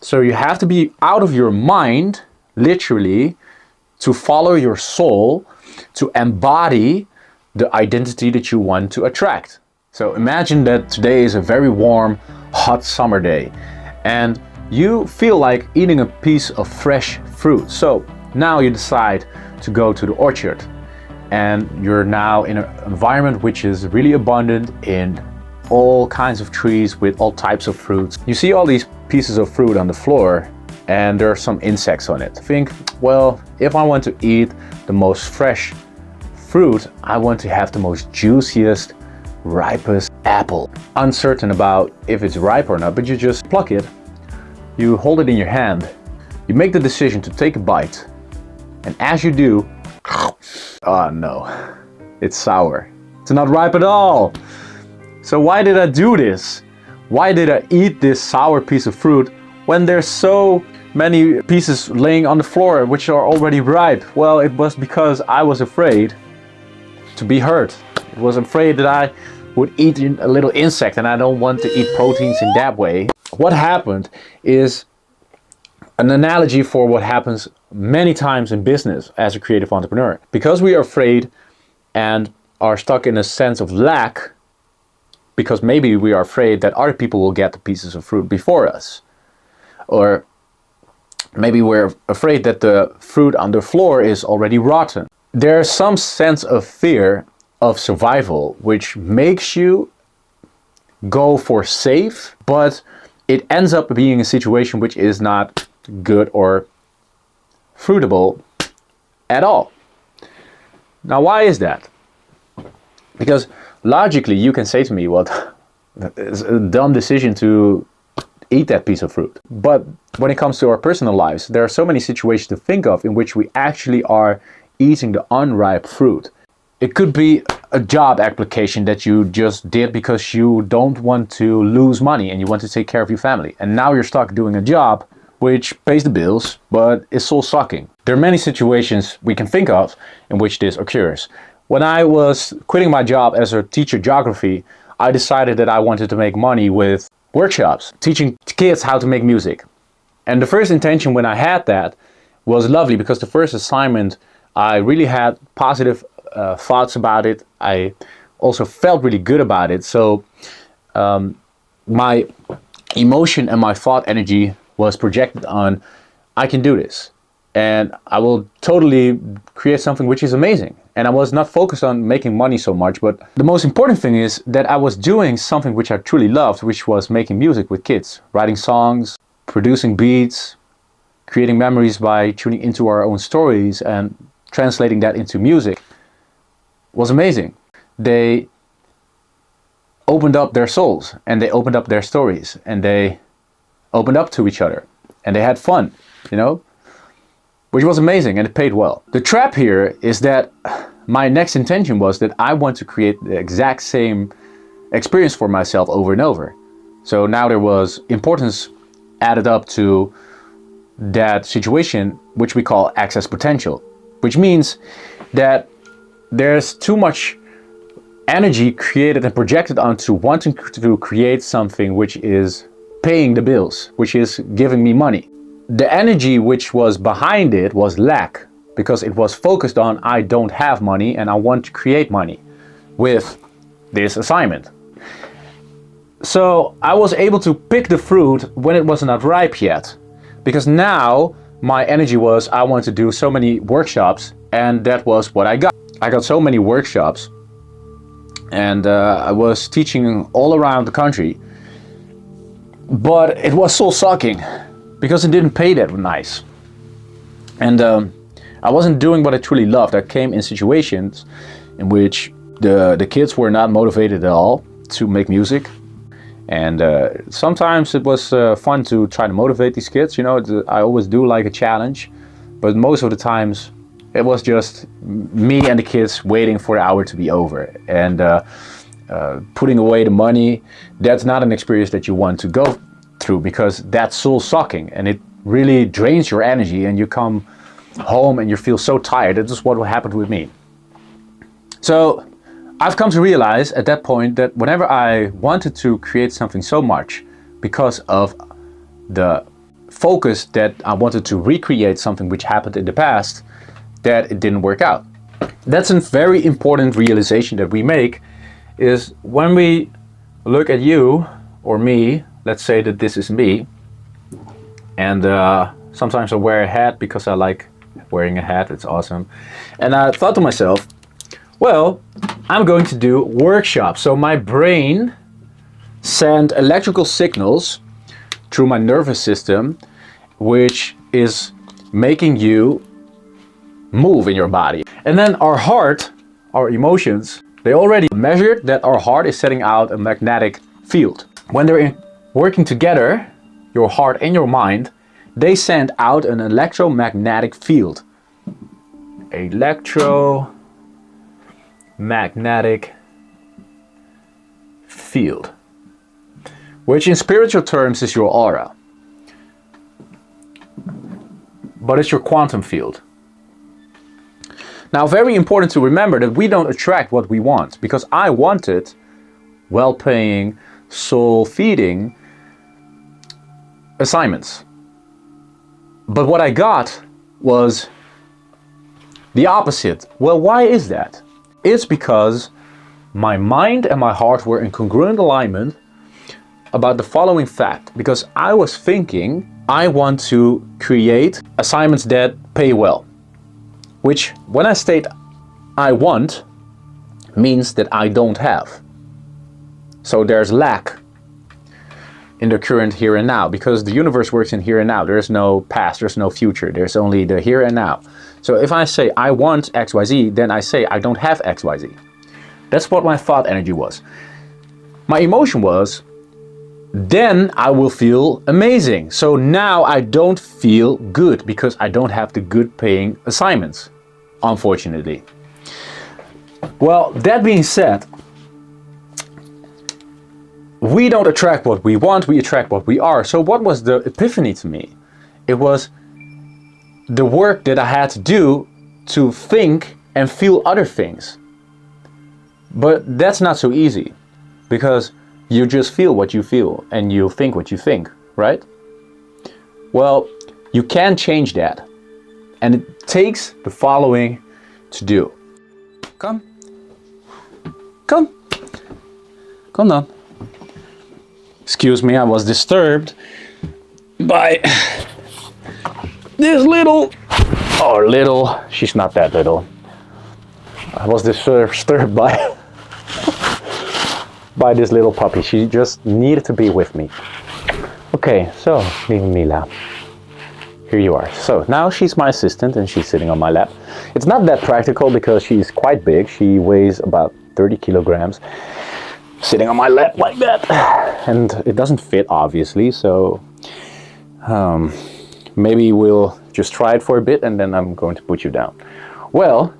So you have to be out of your mind, literally, to follow your soul, to embody the identity that you want to attract. So imagine that today is a very warm, hot summer day, and you feel like eating a piece of fresh fruit. So now you decide to go to the orchard, and you're now in an environment which is really abundant in all kinds of trees with all types of fruits. You see all these pieces of fruit on the floor, and there are some insects on it. Think, well, if I want to eat the most fresh fruit, I want to have the most juiciest, ripest apple. Uncertain about if it's ripe or not, but you just pluck it, you hold it in your hand, you make the decision to take a bite, and as you do, oh no, it's sour. It's not ripe at all. So why did I do this? Why did I eat this sour piece of fruit when there's so many pieces laying on the floor which are already ripe? Well, it was because I was afraid to be hurt. I was afraid that I would eat a little insect, and I don't want to eat proteins in that way. What happened is an analogy for what happens many times in business as a creative entrepreneur. Because we are afraid and are stuck in a sense of lack, because maybe we are afraid that other people will get the pieces of fruit before us. Or maybe we're afraid that the fruit on the floor is already rotten. There's some sense of fear of survival which makes you go for safe, but it ends up being a situation which is not good or fruitable at all. Now, why is that? Because logically you can say to me, well, it's a dumb decision to eat that piece of fruit. But when it comes to our personal lives, there are so many situations to think of in which we actually are eating the unripe fruit. It could be a job application that you just did because you don't want to lose money and you want to take care of your family. And now you're stuck doing a job which pays the bills, but is soul sucking. There are many situations we can think of in which this occurs. When I was quitting my job as a teacher geography, I decided that I wanted to make money with workshops, teaching kids how to make music. And the first intention when I had that was lovely, because the first assignment I really had positive thoughts about it. I also felt really good about it. So my emotion and my thought energy was projected on, I can do this. And I will totally create something which is amazing. And I was not focused on making money so much, but the most important thing is that I was doing something which I truly loved, which was making music with kids, writing songs, producing beats, creating memories by tuning into our own stories and translating that into music. It was amazing. They opened up their souls, and they opened up their stories, and they opened up to each other, and they had fun, you know? Which was amazing, and it paid well. The trap here is that my next intention was that I want to create the exact same experience for myself over and over. So now there was importance added up to that situation, which we call access potential, which means that there's too much energy created and projected onto wanting to create something which is paying the bills, which is giving me money. The energy which was behind it was lack, because it was focused on, I don't have money and I want to create money with this assignment. So I was able to pick the fruit when it was not ripe yet, because now my energy was, I want to do so many workshops, and that was what I got. I got so many workshops, and I was teaching all around the country, but it was soul sucking because it didn't pay that nice. And I wasn't doing what I truly loved. I came in situations in which the kids were not motivated at all to make music. And sometimes it was fun to try to motivate these kids. You know, I always do like a challenge, but most of the times it was just me and the kids waiting for the hour to be over. And putting away the money, that's not an experience that you want to go through, because that's soul sucking and it really drains your energy, and you come home and you feel so tired. That's just what happened with me. So I've come to realize at that point that whenever I wanted to create something so much because of the focused that I wanted to recreate something which happened in the past, that it didn't work out. That's a very important realization that we make, is when we look at you or me, let's say that this is me, and sometimes I wear a hat because I like wearing a hat, it's awesome. And I thought to myself, well, I'm going to do workshops. So my brain sent electrical signals through my nervous system, which is making you move in your body. And then our heart, our emotions, they already measured that our heart is setting out a magnetic field. When they're working together, your heart and your mind, they send out an electromagnetic field. Electromagnetic field, which in spiritual terms is your aura. But it's your quantum field. Now, very important to remember that we don't attract what we want, because I wanted well-paying, soul-feeding assignments. But what I got was the opposite. Well, why is that? It's because my mind and my heart were in congruent alignment about the following fact. Because I was thinking, I want to create assignments that pay well. Which, when I state I want, means that I don't have. So there's lack in the current here and now, because the universe works in here and now. There's no past, there's no future, there's only the here and now. So if I say I want XYZ, then I say I don't have XYZ. That's what my thought energy was. My emotion was, then I will feel amazing. So now I don't feel good because I don't have the good paying assignments, unfortunately. Well, that being said, we don't attract what we want, we attract what we are. So what was the epiphany to me? It was the work that I had to do to think and feel other things. But that's not so easy, because you just feel what you feel and you think what you think, right? Well, you can change that. And it takes the following to do. Come. Come. Come down. Excuse me, I was disturbed by this little, or little, she's not that little. I was disturbed by this little puppy. She just needed to be with me. Okay, so, Mila, here you are. So now she's my assistant and she's sitting on my lap. It's not that practical because she's quite big. She weighs about 30 kilograms. Sitting on my lap like that, and it doesn't fit, obviously, so maybe we'll just try it for a bit and then I'm going to put you down. Well,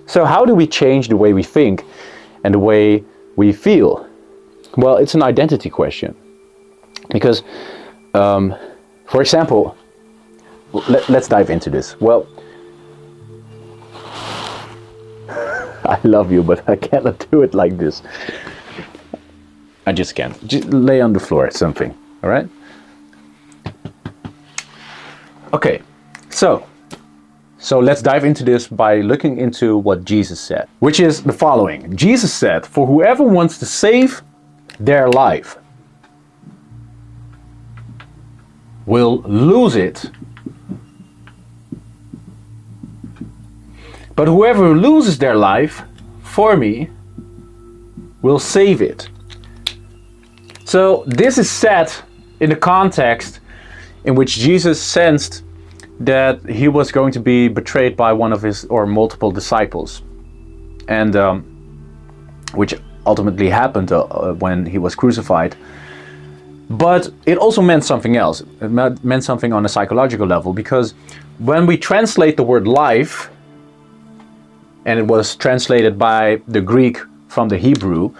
so how do we change the way we think and the way we feel? Well, it's an identity question, because for example, let's dive into this. Well, I love you, but I cannot do it like this. I just can't. Just lay on the floor or something, all right? Okay, so let's dive into this by looking into what Jesus said, which is the following. Jesus said, "For whoever wants to save their life will lose it. But whoever loses their life for me will save it." So this is set in the context in which Jesus sensed that he was going to be betrayed by one of his or multiple disciples, and which ultimately happened when he was crucified. But it also meant something else. It meant something on a psychological level, because when we translate the word life, and it was translated by the Greek from the Hebrew,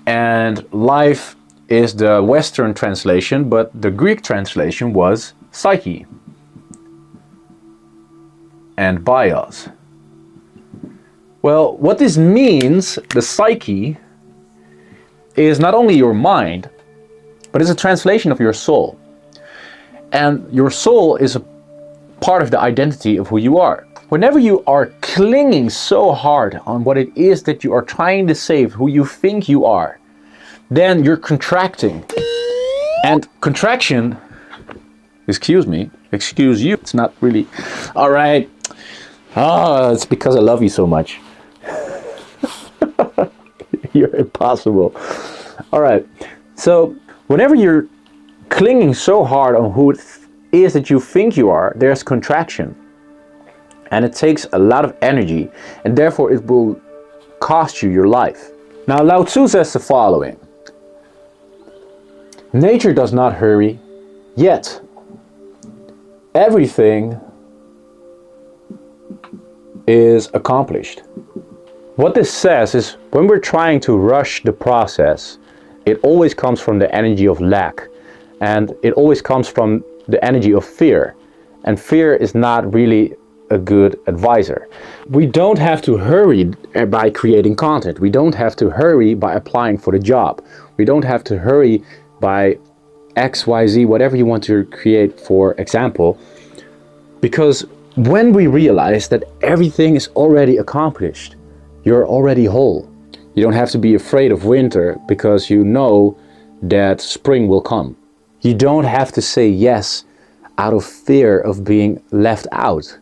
and life is the Western translation, but the Greek translation was psyche and bios. Well, what this means, the psyche, is not only your mind, but it's a translation of your soul. And your soul is a part of the identity of who you are. Whenever you are clinging so hard on what it is that you are trying to save, who you think you are, then you're contracting. And contraction, excuse you, it's not really, all right. It's because I love you so much. You're impossible. All right. So whenever you're clinging so hard on who it is that you think you are, there's contraction. And it takes a lot of energy, and therefore it will cost you your life. Now, Lao Tzu says the following: nature does not hurry, yet everything is accomplished. What this says is, when we're trying to rush the process, it always comes from the energy of lack, and it always comes from the energy of fear, and fear is not really a good advisor. We don't have to hurry by creating content. We don't have to hurry by applying for the job. We don't have to hurry by XYZ, whatever you want to create, for example, because when we realize that everything is already accomplished, you're already whole. You don't have to be afraid of winter because you know that spring will come. You don't have to say yes out of fear of being left out.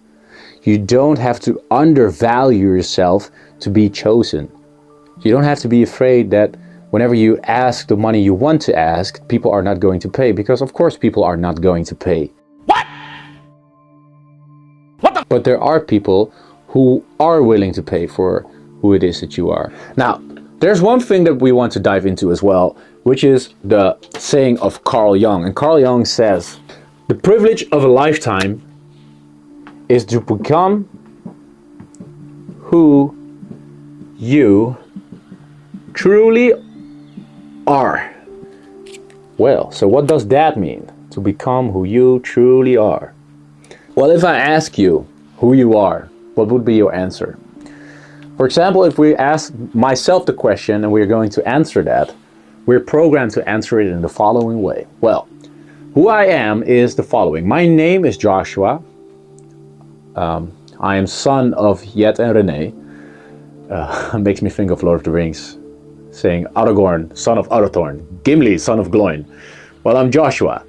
You don't have to undervalue yourself to be chosen. You don't have to be afraid that whenever you ask the money you want to ask, people are not going to pay, because of course people are not going to pay. But there are people who are willing to pay for who it is that you are. Now, there's one thing that we want to dive into as well, which is the saying of Carl Jung. And Carl Jung says, the privilege of a lifetime is to become who you truly are. Well, so what does that mean? To become who you truly are. Well, if I ask you who you are, what would be your answer? For example, if we ask myself the question and we're going to answer that, we're programmed to answer it in the following way. Well, who I am is the following. My name is Joshua. I am son of Jet and Renee. Makes me think of Lord of the Rings, saying Aragorn, son of Arathorn, Gimli, son of Gloin. Well, I'm Joshua,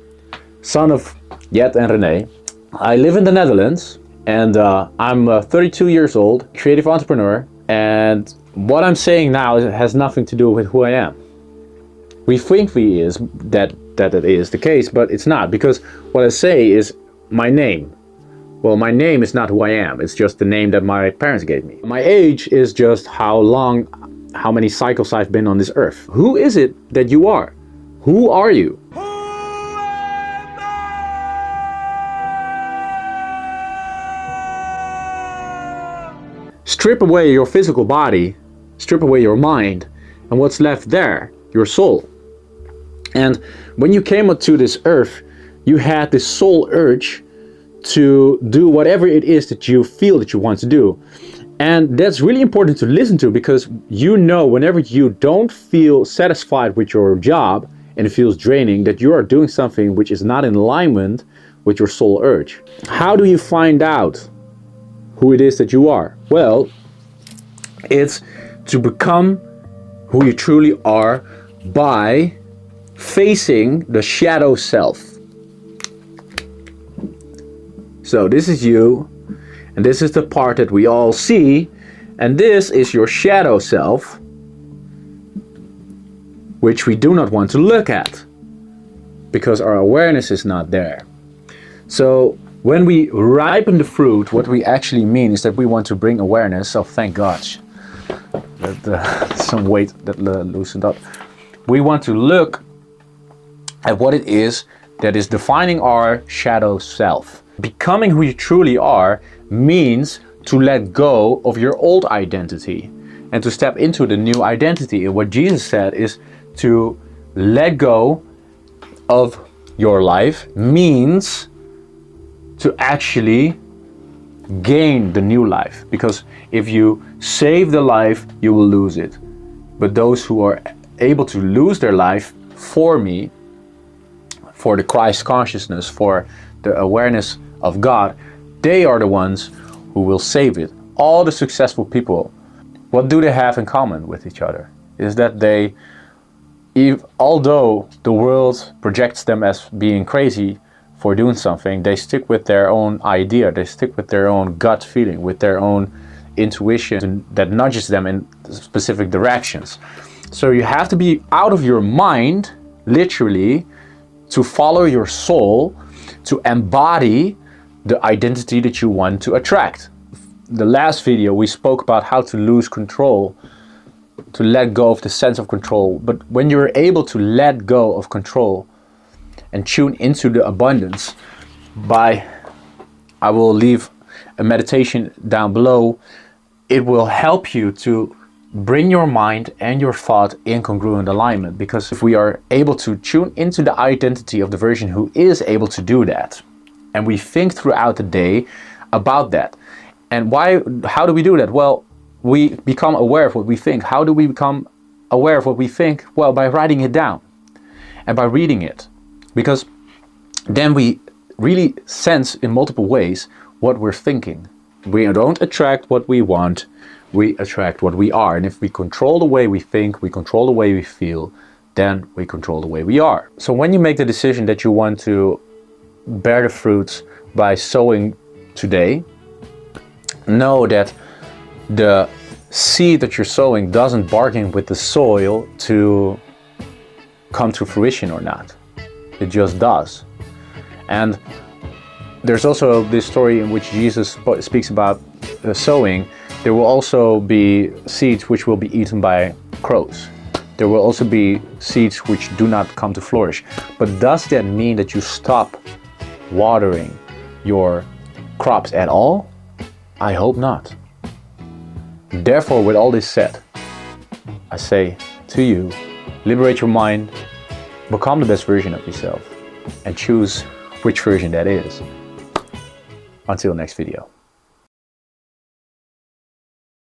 son of Jet and Renee. I live in the Netherlands, and I'm 32 years old, creative entrepreneur, and what I'm saying now has nothing to do with who I am. We think that it is the case, but it's not, because what I say is my name. Well, my name is not who I am, it's just the name that my parents gave me. My age is just how many cycles I've been on this earth. Who is it that you are? Who are you? Strip away your physical body, strip away your mind, and what's left there? Your soul. And when you came onto this earth, you had this soul urge to do whatever it is that you feel that you want to do. And that's really important to listen to, because you know whenever you don't feel satisfied with your job and it feels draining, that you are doing something which is not in alignment with your soul urge. How do you find out who it is that you are? Well, it's to become who you truly are by facing the shadow self. So this is you, and this is the part that we all see, and this is your shadow self, which we do not want to look at because our awareness is not there. So when we ripen the fruit, what we actually mean is that we want to bring awareness. Oh, thank God, some weight that loosened up. We want to look at what it is that is defining our shadow self. Becoming who you truly are means to let go of your old identity and to step into the new identity. And what Jesus said is to let go of your life means to actually gain the new life. Because if you save the life, you will lose it. But those who are able to lose their life for me, for the Christ consciousness, for the awareness of God, they are the ones who will save it. All the successful people, what do they have in common with each other? Is that they, although the world projects them as being crazy for doing something, they stick with their own idea, they stick with their own gut feeling, with their own intuition that nudges them in specific directions. So you have to be out of your mind, literally, to follow your soul, to embody the identity that you want to attract. The last video we spoke about how to lose control, to let go of the sense of control. But when you're able to let go of control and tune into the abundance, I will leave a meditation down below. It will help you to bring your mind and your thought in congruent alignment, because if we are able to tune into the identity of the version who is able to do that, and we think throughout the day about that. And how do we do that? Well, we become aware of what we think. How do we become aware of what we think? Well, by writing it down and by reading it, because then we really sense in multiple ways what we're thinking. We don't attract what we want, we attract what we are. And if we control the way we think, we control the way we feel, then we control the way we are. So when you make the decision that you want to bear the fruits by sowing today, know that the seed that you're sowing doesn't bargain with the soil to come to fruition or not. It just does. And there's also this story in which Jesus speaks about sowing. There will also be seeds which will be eaten by crows. There will also be seeds which do not come to flourish. But does that mean that you stop watering your crops at all? I hope not. Therefore, with all this said, I say to you, liberate your mind, become the best version of yourself, and choose which version that is. Until next video.